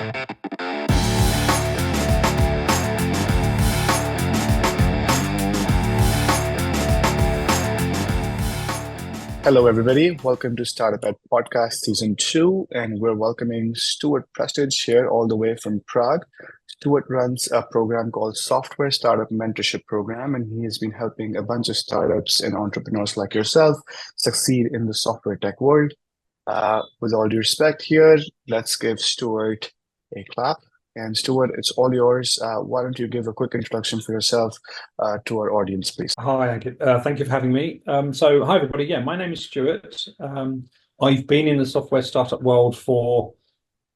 Hello, everybody. Welcome to Startup Ed Podcast Season 2, and we're welcoming Stuart Prestedge here all the way from Prague. Stuart runs a program called Software Startup Mentorship Program, and he has been helping a bunch of startups and entrepreneurs like yourself succeed in the software tech world. With all due respect here, let's give Stuart a clap. And Stuart, it's all yours. Why don't you give a quick introduction for yourself to our audience, please? Hi, thank you for having me. Hi, everybody. Yeah, my name is Stuart. I've been in the software startup world for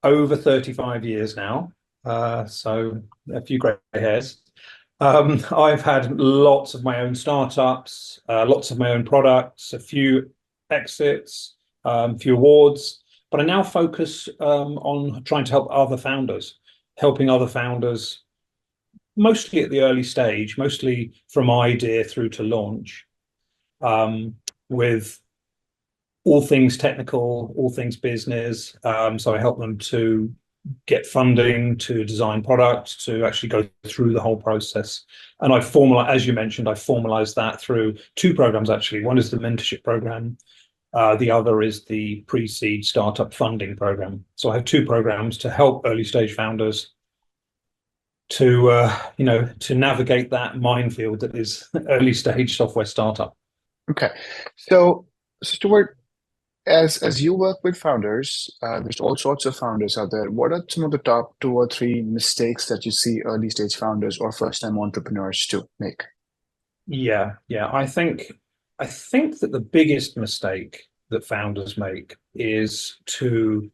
over 35 years now, so a few grey hairs. I've had lots of my own startups, lots of my own products, a few exits, a few awards, but I now focus on trying to help other founders, helping other founders mostly at the early stage, mostly from idea through to launch, with all things technical, all things business. So I help them to get funding, to design products, to actually go through the whole process. And as you mentioned, I formalized that through two programs, actually. One is the mentorship program. The other is the pre-seed startup funding program. So I have two programs to help early stage founders to navigate that minefield that is early stage software startup. Okay, so Stuart, as you work with founders, there's all sorts of founders out there. What are some of the top 2 or 3 mistakes that you see early stage founders or first time entrepreneurs to make? Yeah. I think that the biggest mistake that founders make is to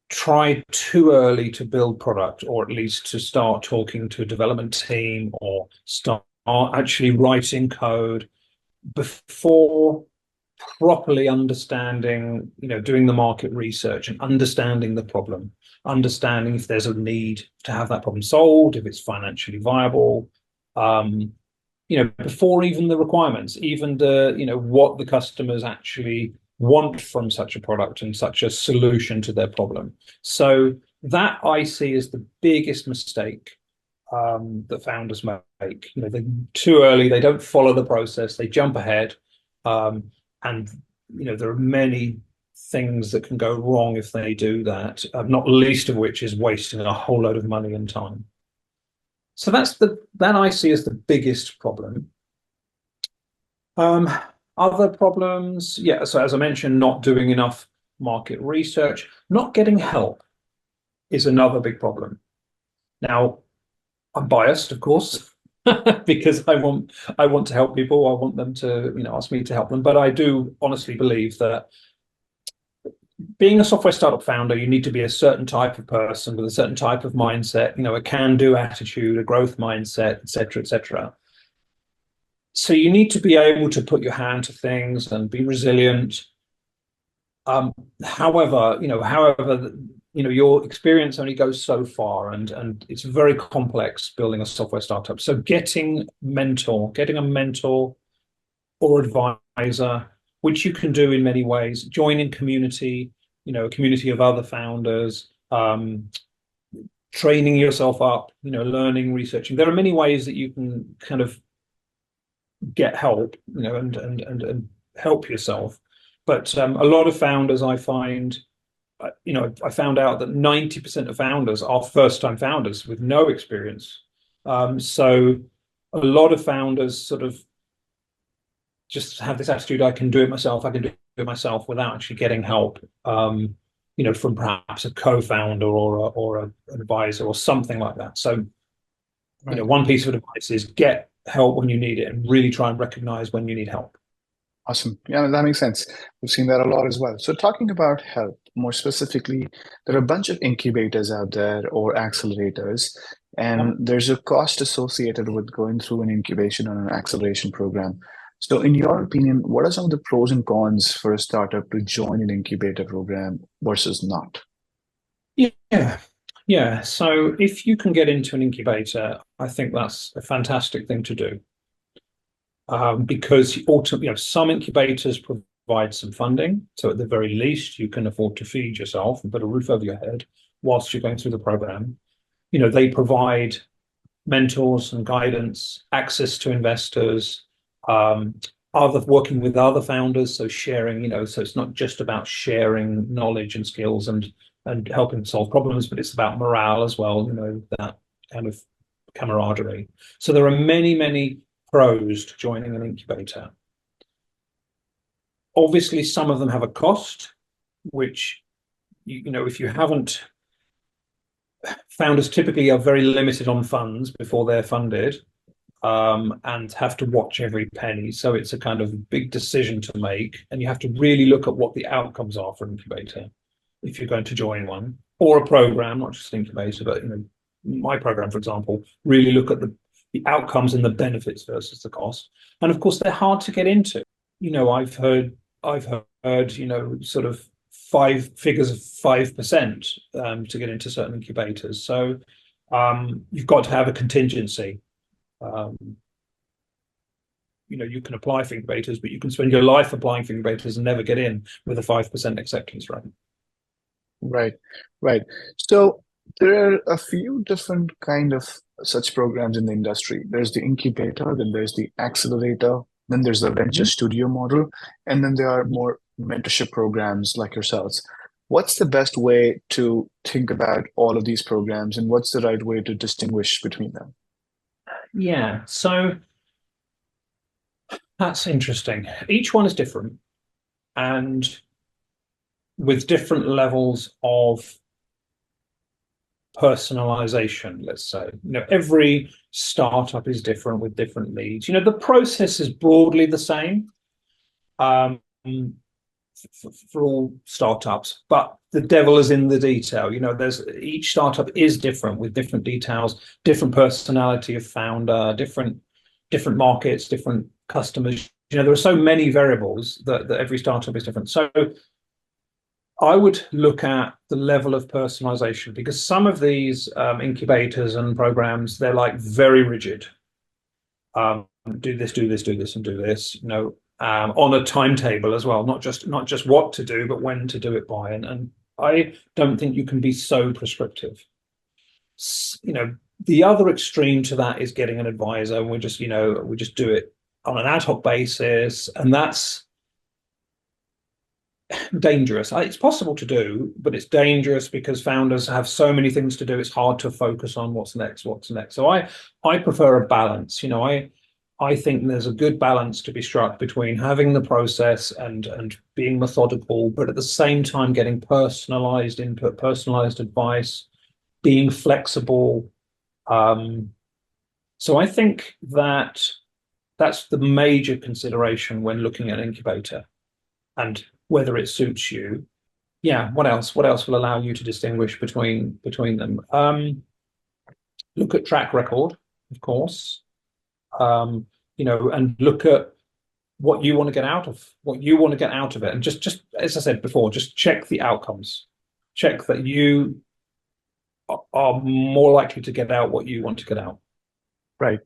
try too early to build product, or at least to start talking to a development team or start actually writing code before properly understanding, doing the market research and understanding the problem, understanding if there's a need to have that problem solved, if it's financially viable, before even the requirements, even what the customers actually want from such a product and such a solution to their problem. So that I see as the biggest mistake that founders make. They're too early, they don't follow the process, they jump ahead, and there are many things that can go wrong if they do that, not least of which is wasting a whole load of money and time. So that I see as the biggest problem. Other problems, yeah, so as I mentioned, not doing enough market research, not getting help is another big problem. Now, I'm biased, of course, because I want to help people. I want them to, ask me to help them. But I do honestly believe that being a software startup founder, you need to be a certain type of person with a certain type of mindset, a can-do attitude, a growth mindset, et cetera, et cetera. So you need to be able to put your hand to things and be resilient. However, your experience only goes so far, and it's very complex building a software startup. So getting a mentor or advisor, which you can do in many ways, joining community, a community of other founders, training yourself up, learning, researching. There are many ways that you can kind of get help, and help yourself. But a lot of founders, I find, I found out that 90% of founders are first-time founders with no experience. So a lot of founders sort of just have this attitude, I can do it myself, without actually getting help, from perhaps a co-founder or an advisor or something like that. So, Right. One piece of advice is get help when you need it and really try and recognize when you need help. Awesome. Yeah, that makes sense. We've seen that a lot as well. So talking about help, more specifically, there are a bunch of incubators out there or accelerators, and there's a cost associated with going through an incubation or an acceleration program. So in your opinion, what are some of the pros and cons for a startup to join an incubator program versus not? Yeah. So if you can get into an incubator, I think that's a fantastic thing to do. Because ultimately, some incubators provide some funding. So at the very least, you can afford to feed yourself and put a roof over your head. whilst you're going through the program. They provide mentors and guidance, access to investors, other working with other founders, so sharing, so it's not just about sharing knowledge and skills and helping solve problems, but it's about morale as well, that kind of camaraderie. So there are many, many pros to joining an incubator. Obviously, some of them have a cost, which, if you haven't, founders typically are very limited on funds before they're funded, and have to watch every penny. So it's a kind of big decision to make, and you have to really look at what the outcomes are for an incubator if you're going to join one, or a program, not just an incubator, but my program, for example, really look at the outcomes and the benefits versus the cost. And of course, they're hard to get into. I've heard sort of figures of 5% to get into certain incubators. So you've got to have a contingency. You can apply for incubators, but you can spend your life applying for incubators and never get in with a 5% acceptance rate. Right. So there are a few different kind of such programs in the industry. There's the incubator, then there's the accelerator, then there's the venture studio model, and then there are more mentorship programs like yourselves. What's the best way to think about all of these programs, and what's the right way to distinguish between them? Yeah, so that's interesting. Each one is different, and with different levels of personalization, let's say. Every startup is different with different needs. The process is broadly the same for all startups, but the devil is in the detail. Each startup is different with different details, different personality of founder, different markets, different customers. There are so many variables that every startup is different. So I would look at the level of personalization, because some of these incubators and programs, they're like very rigid. Do this, do this, do this, and do this. On a timetable as well, not just what to do, but when to do it by. And I don't think you can be so prescriptive. The other extreme to that is getting an advisor, and we just do it on an ad hoc basis, and that's dangerous. It's possible to do, but it's dangerous because founders have so many things to do. It's hard to focus on what's next. So I prefer a balance. I think there's a good balance to be struck between having the process and being methodical, but at the same time getting personalized input, personalized advice, being flexible. So I think that's the major consideration when looking at an incubator, and whether it suits you. Yeah, what else will allow you to distinguish between them? Look at track record, of course. And look at what you want to get out of it. And just as I said before, just check the outcomes. Check that you are more likely to get out what you want to get out. Right.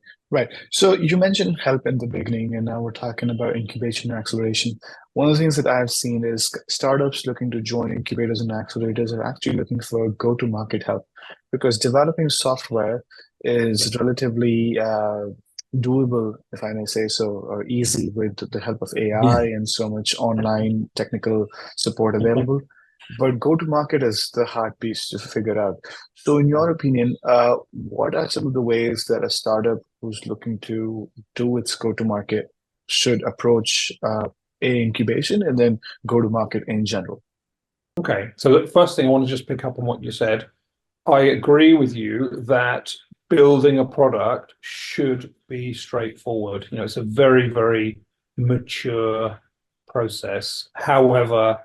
So you mentioned help in the beginning, and now we're talking about incubation and acceleration. One of the things that I've seen is startups looking to join incubators and accelerators are actually looking for go-to-market help, because developing software is relatively doable, if I may say so, or easy with the help of AI and so much online technical support available. But go-to-market is the hard piece to figure out. So in your opinion, what are some of the ways that a startup who's looking to do its go-to-market should approach incubation and then go-to-market in general? Okay, so the first thing I want to just pick up on what you said. I agree with you that building a product should be straightforward. It's a very, very mature process. However,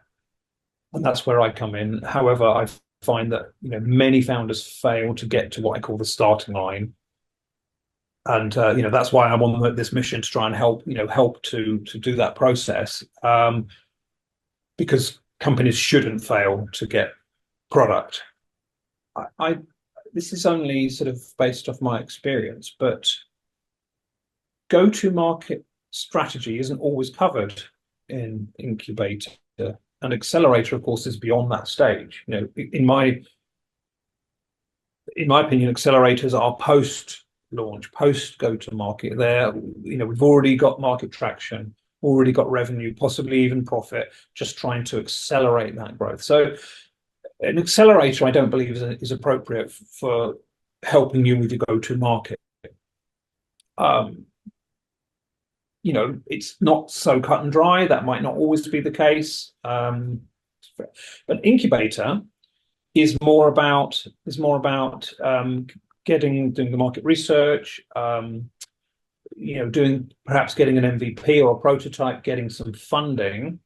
and that's where I come in. However, I find that many founders fail to get to what I call the starting line, and that's why I'm on this mission to try and help to do that process, because companies shouldn't fail to get product. This is only sort of based off my experience, but go-to-market strategy isn't always covered in incubator. And accelerator, of course, is beyond that stage. In my in my opinion, accelerators are post-launch, post-go-to-market. We've already got market traction, already got revenue, possibly even profit, just trying to accelerate that growth. So an accelerator, I don't believe, is appropriate for helping you with your go-to-market. It's not so cut and dry. That might not always be the case. But incubator is more about doing the market research, perhaps getting an MVP or a prototype, getting some funding.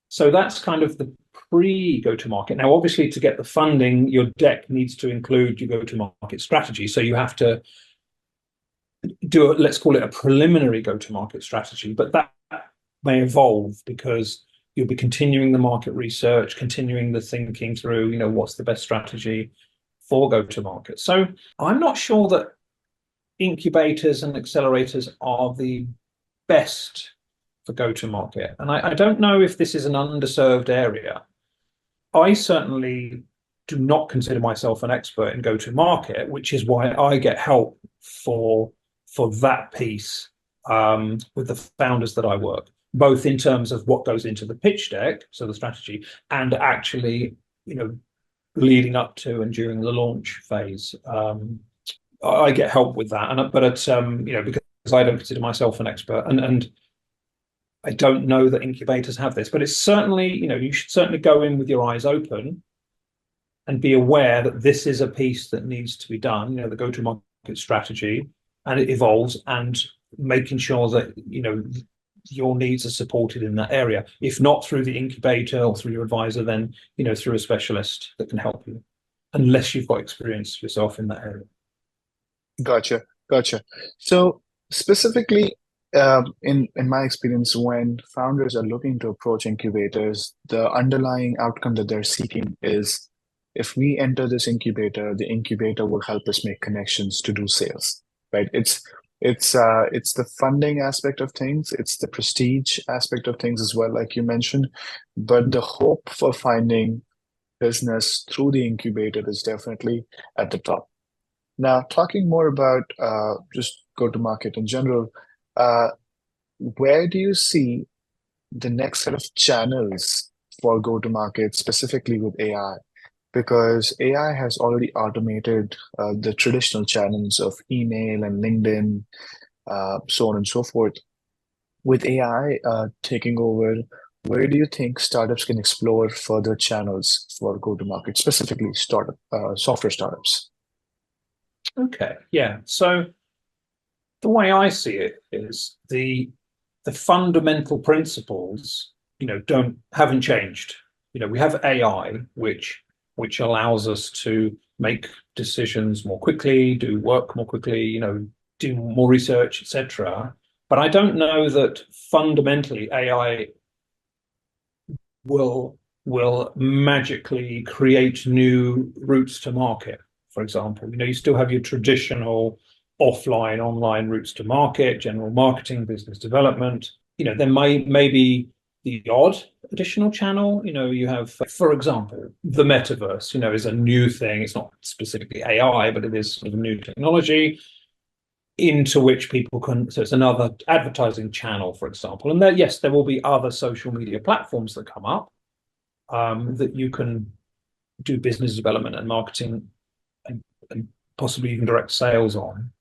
So that's kind of the pre-go-to-market. Now, obviously, to get the funding, your deck needs to include your go-to-market strategy. So you have to do let's call it a preliminary go-to-market strategy, but that may evolve because you'll be continuing the market research, continuing the thinking through, what's the best strategy for go-to-market. So I'm not sure that incubators and accelerators are the best for go-to-market. And I don't know if this is an underserved area. I certainly do not consider myself an expert in go-to-market, which is why I get help for that piece with the founders that I work, both in terms of what goes into the pitch deck, so the strategy, and actually, leading up to and during the launch phase. I get help with that, because I don't consider myself an expert, and I don't know that incubators have this, but it's certainly, you should certainly go in with your eyes open and be aware that this is a piece that needs to be done, the go-to-market strategy, and it evolves, and making sure that, your needs are supported in that area. If not through the incubator or through your advisor, then, through a specialist that can help you, unless you've got experience yourself in that area. Gotcha. So specifically, in my experience, when founders are looking to approach incubators, the underlying outcome that they're seeking is, if we enter this incubator, the incubator will help us make connections to do sales, right? It's the funding aspect of things, it's the prestige aspect of things as well, like you mentioned, but the hope for finding business through the incubator is definitely at the top. Now, talking more about just go-to-market in general, uh, where do you see the next set of channels for go-to-market, specifically with AI? Because AI has already automated the traditional channels of email and LinkedIn, so on and so forth. With AI taking over, where do you think startups can explore further channels for go-to-market, specifically software startups? Okay, yeah. So the way I see it is the fundamental principles, haven't changed. We have AI, which allows us to make decisions more quickly, do work more quickly, do more research, etc. But I don't know that fundamentally AI will magically create new routes to market. For example, you still have your traditional offline, online routes to market, general marketing, business development. There may be the odd additional channel. You have, for example, the metaverse, is a new thing. It's not specifically AI, but it is sort of a new technology into which people can, so it's another advertising channel, for example. And there will be other social media platforms that come up that you can do business development and marketing and possibly even direct sales on.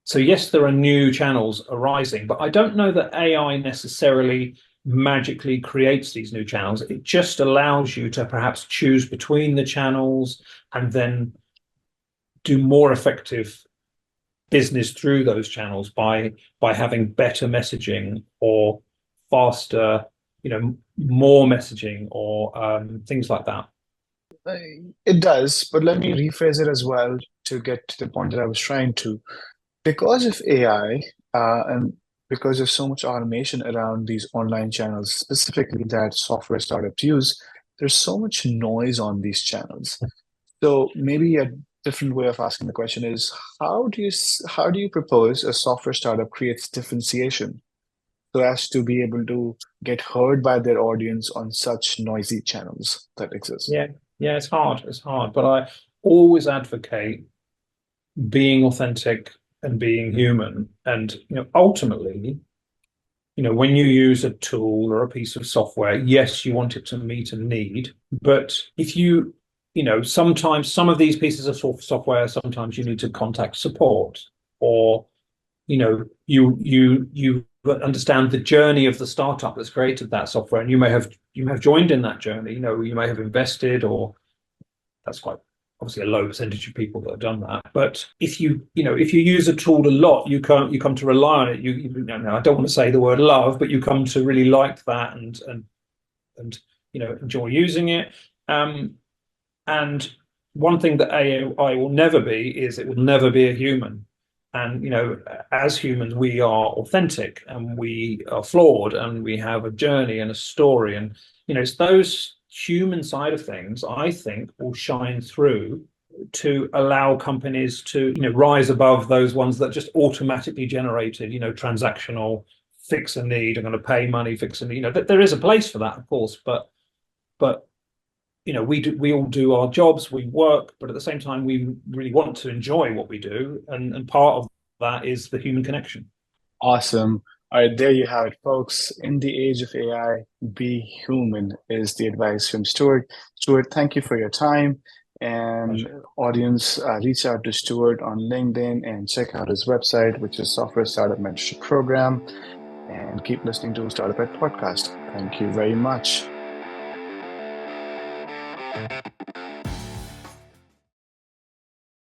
So yes, there are new channels arising, but I don't know that AI necessarily magically creates these new channels. It just allows you to perhaps choose between the channels and then do more effective business through those channels by having better messaging or faster, more messaging or things like that. It does, but let me rephrase it as well to get to the point that I was trying to. Because of AI, and because there's so much automation around these online channels, specifically that software startups use, there's so much noise on these channels. So maybe a different way of asking the question is, how do you propose a software startup creates differentiation so as to be able to get heard by their audience on such noisy channels that exist? Yeah, it's hard. But always advocate being authentic and being human. And ultimately, when you use a tool or a piece of software, yes, you want it to meet a need. But if sometimes some of these pieces of software, sometimes you need to contact support, or you understand the journey of the startup that's created that software, and you may have joined in that journey. You may have invested, or that's quite obviously a low percentage of people that have done that. But if you use a tool a lot, you come to rely on it. I don't want to say the word love, but you come to really like that and enjoy using it. And one thing that AI will never be is it will never be a human. And as humans, we are authentic and we are flawed and we have a journey and a story. And it's those human side of things, I think, will shine through to allow companies to rise above those ones that just automatically generated transactional, fix a need, I'm going to pay money, fix a need. There is a place for that, of course, but we all do our jobs, we work, but at the same time we really want to enjoy what we do, and part of that is the human connection. Awesome. All right, there you have it, folks. In the age of AI, be human is the advice from Stuart. Stuart, thank you for your time. And Pleasure. audience, reach out to Stuart on LinkedIn and check out his website, which is Software Startup Mentorship Program. And keep listening to Startup Ed Podcast. Thank you very much.